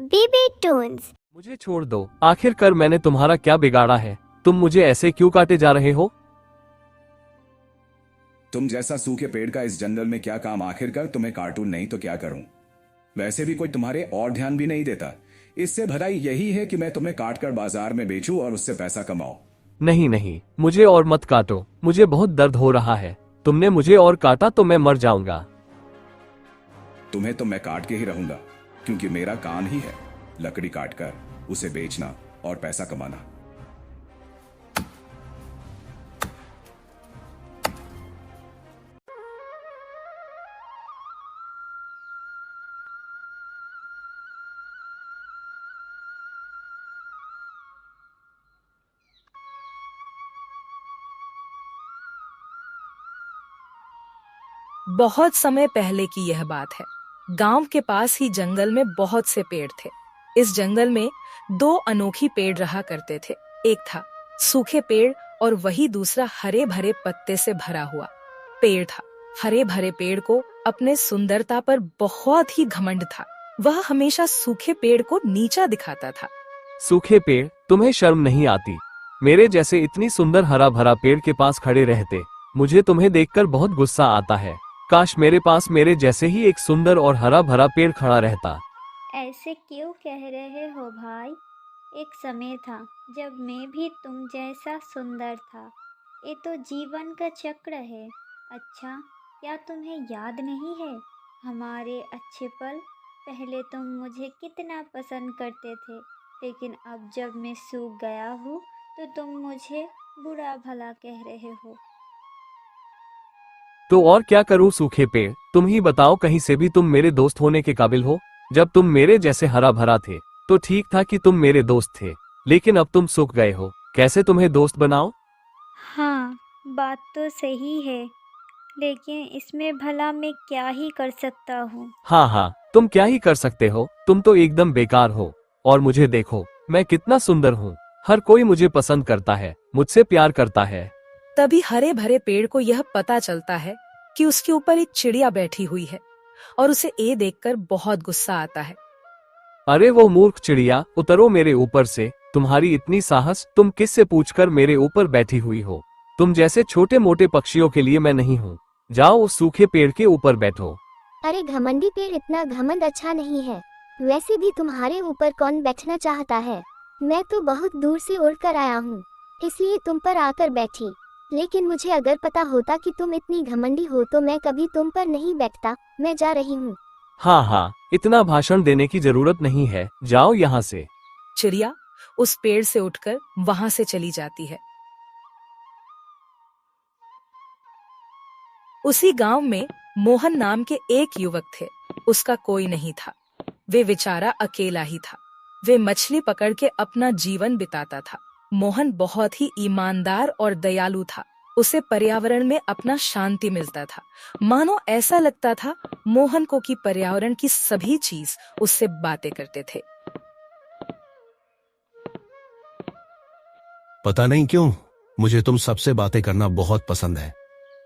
Baby Toons. मुझे छोड़ दो। आखिरकार मैंने तुम्हारा क्या बिगाड़ा है? तुम मुझे ऐसे क्यों काटे जा रहे हो? तुम जैसा सूखे पेड़ का इस जंगल में क्या काम? आखिरकार तुम्हें कार्टून नहीं तो क्या करूं? वैसे भी कोई तुम्हारे और ध्यान भी नहीं देता। इससे भलाई यही है कि मैं तुम्हें काट कर बाजार में बेचूं और उससे पैसा कमाऊं। नहीं नहीं, मुझे और मत काटो। मुझे बहुत दर्द हो रहा है। तुमने मुझे और काटा तो मैं मर जाऊंगा। तुम्हें तो मैं काट के ही रहूंगा, क्योंकि मेरा काम ही है लकड़ी काट कर उसे बेचना और पैसा कमाना। बहुत समय पहले की यह बात है। गांव के पास ही जंगल में बहुत से पेड़ थे। इस जंगल में दो अनोखी पेड़ रहा करते थे। एक था सूखे पेड़ और वही दूसरा हरे भरे पत्ते से भरा हुआ पेड़ था। हरे भरे पेड़ को अपने सुंदरता पर बहुत ही घमंड था। वह हमेशा सूखे पेड़ को नीचा दिखाता था। सूखे पेड़, तुम्हें शर्म नहीं आती? मेरे जैसे इतनी सुंदर हरा भरा पेड़ के पास खड़े रहते। मुझे तुम्हें देखकर बहुत गुस्सा आता है। काश मेरे पास मेरे जैसे ही एक सुंदर और हरा भरा पेड़ खड़ा रहता। ऐसे क्यों कह रहे हो भाई? एक समय था जब मैं भी तुम जैसा सुंदर था। ये तो जीवन का चक्र है। अच्छा, क्या तुम्हें याद नहीं है हमारे अच्छे पल? पहले तुम मुझे कितना पसंद करते थे, लेकिन अब जब मैं सूख गया हूँ तो तुम मुझे बुरा भला कह रहे हो। तो और क्या करूं सूखे पेड़? तुम ही बताओ, कहीं से भी तुम मेरे दोस्त होने के काबिल हो? जब तुम मेरे जैसे हरा भरा थे तो ठीक था कि तुम मेरे दोस्त थे, लेकिन अब तुम सूख गए हो। कैसे तुम्हें दोस्त बनाओ? हाँ, बात तो सही है, लेकिन इसमें भला मैं क्या ही कर सकता हूँ। हाँ हाँ, तुम क्या ही कर सकते हो? तुम तो एकदम बेकार हो। और मुझे देखो, मैं कितना सुंदर हूँ। हर कोई मुझे पसंद करता है, मुझसे प्यार करता है। तभी हरे भरे पेड़ को यह पता चलता है कि उसके ऊपर एक चिड़िया बैठी हुई है और उसे ये देखकर बहुत गुस्सा आता है। अरे वो मूर्ख चिड़िया, उतरो मेरे ऊपर से। तुम्हारी इतनी साहस, तुम किससे पूछकर मेरे ऊपर बैठी हुई हो? तुम जैसे छोटे मोटे पक्षियों के लिए मैं नहीं हूँ। जाओ उस सूखे पेड़ के ऊपर बैठो। अरे घमंडी पेड़, इतना घमंड अच्छा नहीं है। वैसे भी तुम्हारे ऊपर कौन बैठना चाहता है? मैं तो बहुत दूर से उड़ कर आया हूँ, इसलिए तुम पर आकर बैठी। लेकिन मुझे अगर पता होता कि तुम इतनी घमंडी हो तो मैं कभी तुम पर नहीं बैठता। मैं जा रही हूँ। हाँ हाँ, इतना भाषण देने की जरूरत नहीं है, जाओ यहाँ से। चिड़िया उस पेड़ से उठकर वहां से चली जाती है। उसी गांव में मोहन नाम के एक युवक थे। उसका कोई नहीं था। वे बेचारा अकेला ही था। वे मछली पकड़ के अपना जीवन बिताता था। मोहन बहुत ही ईमानदार और दयालु था। उसे पर्यावरण में अपना शांति मिलता था। मानो ऐसा लगता था मोहन को कि पर्यावरण की सभी चीज उससे बातें करते थे। पता नहीं क्यों मुझे तुम सबसे बातें करना बहुत पसंद है।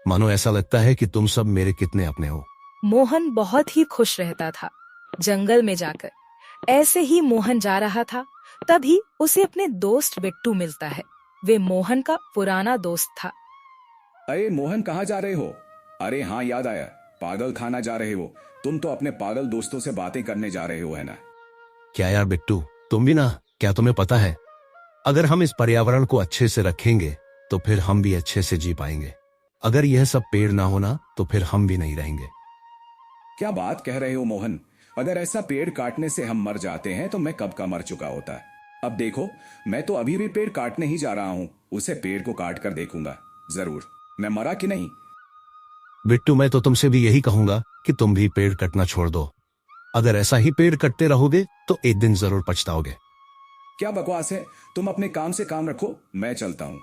मानो ऐसा लगता है कि तुम सब मेरे कितने अपने हो। मोहन बहुत ही खुश रहता था जंगल में जाकर। ऐसे ही मोहन जा रहा था, तभी उसे अपने दोस्त बिट्टू मिलता है। वे मोहन का पुराना दोस्त था। अरे मोहन, कहाँ जा रहे हो? अरे हाँ, याद आया, पागल खाना जा रहे हो। तुम तो अपने पागल दोस्तों से बातें करने जा रहे हो, है ना? क्या यार बिट्टू, तुम भी ना? क्या तुम्हें पता है, अगर हम इस पर्यावरण को अच्छे से रखेंगे तो फिर हम भी अच्छे से जी पाएंगे। अगर यह सब पेड़ ना होना तो फिर हम भी नहीं रहेंगे। क्या बात कह रहे हो मोहन? अगर ऐसा पेड़ काटने से हम मर जाते हैं तो मैं कब का मर चुका होता है। अब देखो, मैं तो अभी भी पेड़ काटने ही जा रहा हूँ। उसे पेड़ को काट कर देखूंगा जरूर, मैं मरा कि नहीं। बिट्टू, मैं तो तुमसे भी यही कहूंगा कि तुम भी पेड़ कटना छोड़ दो। अगर ऐसा ही पेड़ कटते रहोगे तो एक दिन जरूर पछताओगे। क्या बकवास है? तुम अपने काम से काम रखो, मैं चलता हूँ।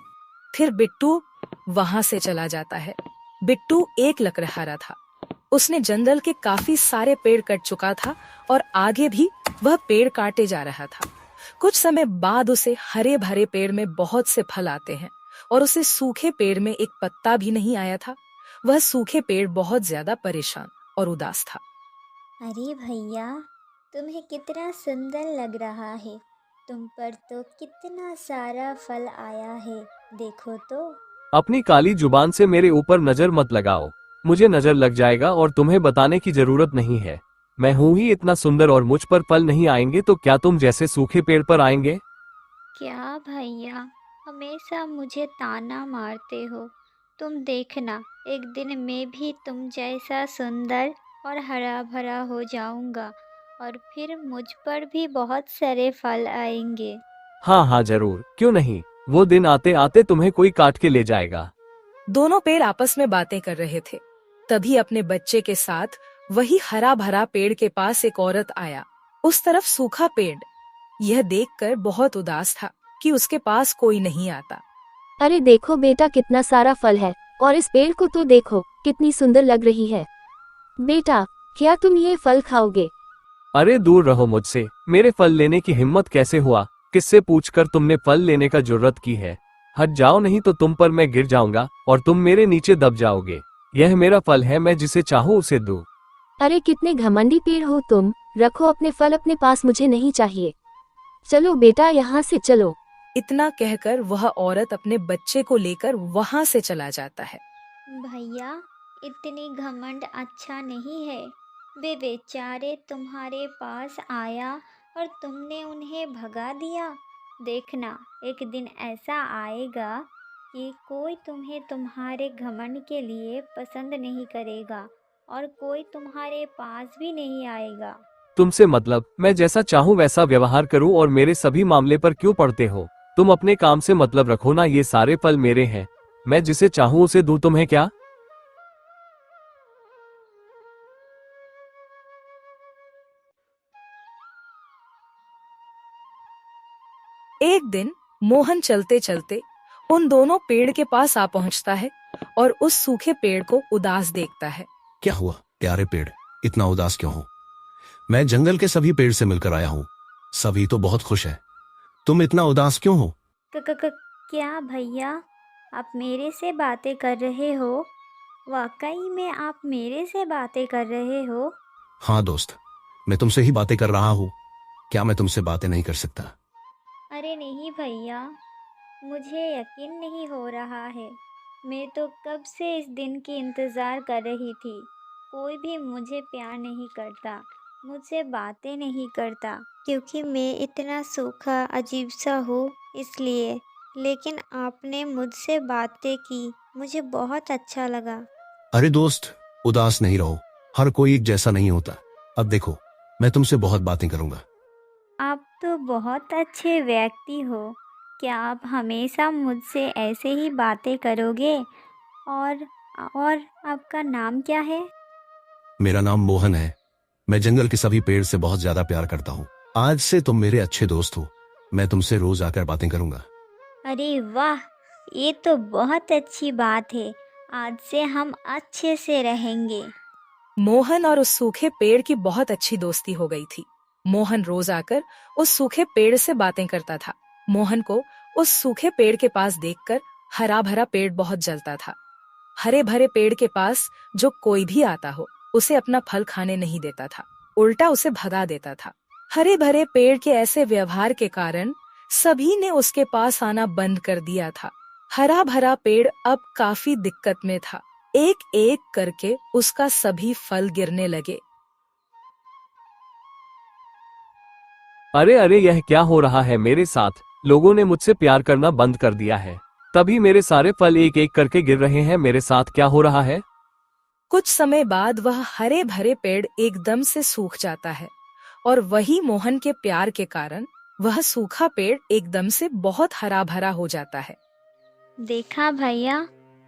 फिर बिट्टू वहां से चला जाता है। बिट्टू एक लकड़हारा था। उसने जंगल के काफी सारे पेड़ कट चुका था और आगे भी वह पेड़ काटे जा रहा था। कुछ समय बाद उसे हरे भरे पेड़ में बहुत से फल आते हैं और उसे सूखे पेड़ में एक पत्ता भी नहीं आया था। वह सूखे पेड़ बहुत ज्यादा परेशान और उदास था। अरे भैया, तुम्हें कितना सुंदर लग रहा है। तुम पर तो कितना सारा फल आया है, देखो तो। अपनी काली जुबान से मेरे ऊपर नजर मत लगाओ। मुझे नजर लग जाएगा और तुम्हें बताने की जरूरत नहीं है। मैं हूं ही इतना सुंदर और मुझ पर फल नहीं आएंगे तो क्या तुम जैसे सूखे पेड़ पर आएंगे? क्या भैया, हमेशा मुझे ताना मारते हो। तुम देखना, एक दिन मैं भी तुम जैसा सुंदर और हरा भरा हो जाऊंगा और फिर मुझ पर भी बहुत सारे फल आएंगे। हाँ हाँ जरूर, क्यों नहीं। वो दिन आते आते तुम्हें कोई काट के ले जाएगा। दोनों पेड़ आपस में बातें कर रहे थे। तभी अपने बच्चे के साथ वही हरा भरा पेड़ के पास एक औरत आया। उस तरफ सूखा पेड़ यह देखकर बहुत उदास था कि उसके पास कोई नहीं आता। अरे देखो बेटा, कितना सारा फल है, और इस पेड़ को तो देखो कितनी सुंदर लग रही है। बेटा, क्या तुम ये फल खाओगे? अरे दूर रहो मुझसे। मेरे फल लेने की हिम्मत कैसे हुआ? किससे पूछकर तुमने फल लेने का जुर्रत की है? हट जाओ, नहीं तो तुम पर मैं गिर जाऊंगा और तुम मेरे नीचे दब जाओगे। यह मेरा फल है, मैं जिसे चाहूँ उसे दूं। अरे कितने घमंडी पेड़ हो तुम। रखो अपने फल अपने पास, मुझे नहीं चाहिए। चलो बेटा, यहाँ से चलो। इतना कहकर वह औरत अपने बच्चे को लेकर वहां से चला जाता है। भैया, इतनी घमंड अच्छा नहीं है। वे बेचारे तुम्हारे पास आया और तुमने उन्हें भगा दिया। देखना, एक दिन ऐसा आएगा कि कोई तुम्हें तुम्हारे घमंड के लिए पसंद नहीं करेगा और कोई तुम्हारे पास भी नहीं आएगा। तुमसे मतलब, मैं जैसा चाहूँ वैसा व्यवहार करूँ और मेरे सभी मामले पर क्यों पड़ते हो? तुम अपने काम से मतलब रखो ना। ये सारे फल मेरे हैं, मैं जिसे चाहूँ उसे दूं। तुम्हें क्या? एक दिन मोहन चलते चलते उन दोनों पेड़ के पास आ पहुंचता है और उस सूखे पेड़ को उदास देखता है। क्या हुआ प्यारे पेड़, इतना उदास क्यों हो? मैं जंगल के सभी पेड़ से मिलकर आया हूँ, सभी तो बहुत खुश है। तुम इतना उदास क्यों हो? क क क क्या भैया, आप मेरे से बातें कर रहे हो? वाकई में आप मेरे से बातें कर रहे हो? हाँ दोस्त, मैं तुमसे ही बातें कर रहा हूँ। क्या मैं तुमसे बातें नहीं कर सकता? अरे नहीं भैया, मुझे यकीन नहीं हो रहा है। मैं तो कब से इस दिन की इंतज़ार कर रही थी। कोई भी मुझे प्यार नहीं करता, मुझसे बातें नहीं करता, क्योंकि मैं इतना सूखा अजीब सा हूँ इसलिए। लेकिन आपने मुझसे बातें की, मुझे बहुत अच्छा लगा। अरे दोस्त, उदास नहीं रहो, हर कोई एक जैसा नहीं होता। अब देखो, मैं तुमसे बहुत बातें करूंगा। आप तो बहुत अच्छे व्यक्ति हो। क्या आप हमेशा मुझसे ऐसे ही बातें करोगे? और और आपका नाम क्या है? मेरा नाम मोहन है। मैं जंगल के सभी पेड़ से बहुत ज्यादा प्यार करता हूँ। आज से तुम मेरे अच्छे दोस्त हो। मैं तुमसे रोज आकर बातें करूंगा। अरे वाह, ये तो बहुत अच्छी बात है। आज से हम अच्छे से रहेंगे। मोहन और उस सूखे पेड़ की बहुत अच्छी दोस्ती हो गई थी। मोहन रोज आकर उस सूखे पेड़ से बातें करता था। मोहन को उस सूखे पेड़ के पास देखकर हरा भरा पेड़ बहुत जलता था। हरे भरे पेड़ के पास जो कोई भी आता हो उसे अपना फल खाने नहीं देता था, उल्टा उसे भगा देता था। हरे भरे पेड़ के ऐसे व्यवहार के कारण सभी ने उसके पास आना बंद कर दिया था। हरा भरा पेड़ अब काफी दिक्कत में था। एक एक करके उसका सभी फल गिरने लगे। अरे अरे, यह क्या हो रहा है मेरे साथ? लोगों ने मुझसे प्यार करना बंद कर दिया है, तभी मेरे सारे फल एक एक करके गिर रहे हैं। मेरे साथ क्या हो रहा है? कुछ समय बाद वह हरे भरे पेड़ एकदम से सूख जाता है और वही मोहन के प्यार के कारण वह सूखा पेड़ एकदम से बहुत हरा भरा हो जाता है। देखा भैया,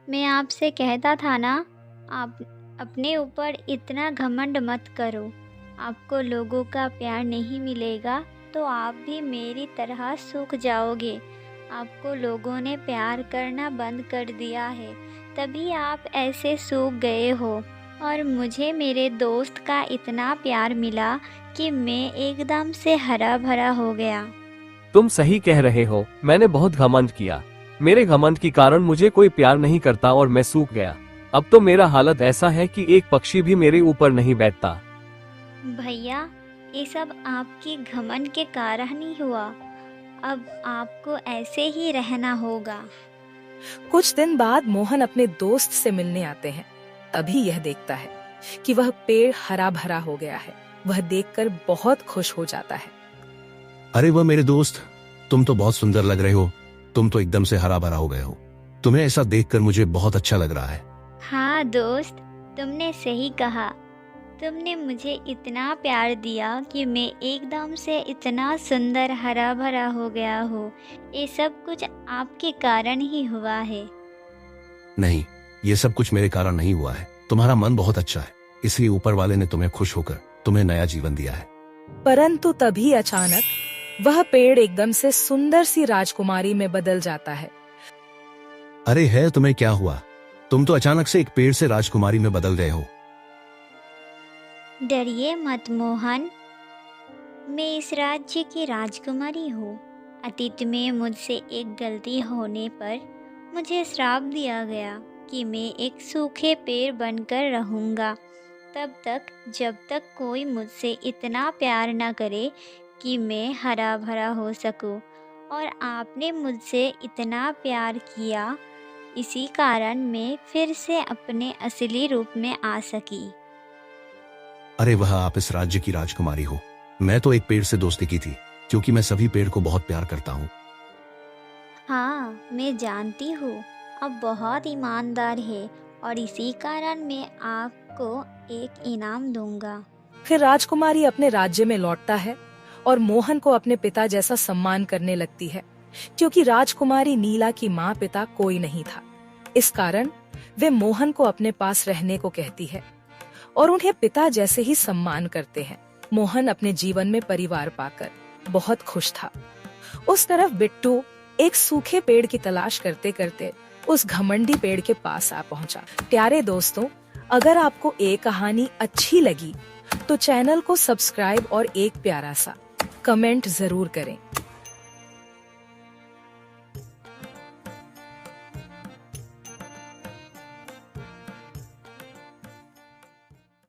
मैं आपसे कहता था ना, आप अपने ऊपर इतना घमंड मत करो। आपको लोगों का प्यार नहीं मिलेगा तो आप भी मेरी तरह सूख जाओगे। आपको लोगों ने प्यार करना बंद कर दिया है, तभी आप ऐसे सूख गए हो। और मुझे मेरे दोस्त का इतना प्यार मिला कि मैं एकदम से हरा भरा हो गया। तुम सही कह रहे हो, मैंने बहुत घमंड किया। मेरे घमंड के कारण मुझे कोई प्यार नहीं करता और मैं सूख गया। अब तो मेरा हालत ऐसा है कि एक पक्षी भी मेरे ऊपर नहीं बैठता। भैया, ये सब आपके घमंड के कारण ही हुआ। अब आपको ऐसे ही रहना होगा। कुछ दिन बाद मोहन अपने दोस्त से मिलने आते हैं। तभी यह देखता है कि वह पेड़ हरा भरा हो गया है। वह देखकर बहुत खुश हो जाता है। अरे वह मेरे दोस्त, तुम तो बहुत सुंदर लग रहे हो। तुम तो एकदम से हरा भरा हो गए हो। तुम्हें ऐसा देखकर मुझे बहुत अच्छा लग रहा है। हाँ दोस्त, तुमने सही कहा। तुमने मुझे इतना प्यार दिया कि मैं एकदम से इतना सुंदर हरा भरा हो गया हूँ। ये सब कुछ आपके कारण ही हुआ है। नहीं, ये सब कुछ मेरे कारण नहीं हुआ है। तुम्हारा मन बहुत अच्छा है, इसलिए ऊपर वाले ने तुम्हें खुश होकर तुम्हें नया जीवन दिया है। परंतु तभी अचानक वह पेड़ एकदम से सुंदर सी राजकुमारी में बदल जाता है। अरे है, तुम्हें क्या हुआ? तुम तो अचानक से एक पेड़ से राजकुमारी में बदल गए हो। डरिए मत मोहन, मैं इस राज्य की राजकुमारी हूँ। अतीत में मुझसे एक गलती होने पर मुझे श्राप दिया गया कि मैं एक सूखे पेड़ बनकर रहूँगा तब तक जब तक कोई मुझसे इतना प्यार न करे कि मैं हरा भरा हो सकूं। और आपने मुझसे इतना प्यार किया, इसी कारण मैं फिर से अपने असली रूप में आ सकी। अरे वह आप इस राज्य की राजकुमारी हो। मैं तो एक पेड़ से दोस्ती की थी, क्योंकि मैं सभी पेड़ को बहुत प्यार करता हूँ। हाँ, मैं जानती हूँ। अब बहुत ईमानदार है और इसी कारण मैं आपको एक इनाम दूंगा। फिर राजकुमारी अपने राज्य में लौटता है और मोहन को अपने पिता जैसा सम्मान करने लगती है, क्योंकि राजकुमारी नीला की माँ पिता कोई नहीं था। इस कारण वे मोहन को अपने पास रहने को कहती है और उन्हें पिता जैसे ही सम्मान करते हैं। मोहन अपने जीवन में परिवार पाकर बहुत खुश था। उस तरफ बिट्टू एक सूखे पेड़ की तलाश करते करते उस घमंडी पेड़ के पास आ पहुंचा। प्यारे दोस्तों, अगर आपको ये कहानी अच्छी लगी तो चैनल को सब्सक्राइब और एक प्यारा सा कमेंट जरूर करें।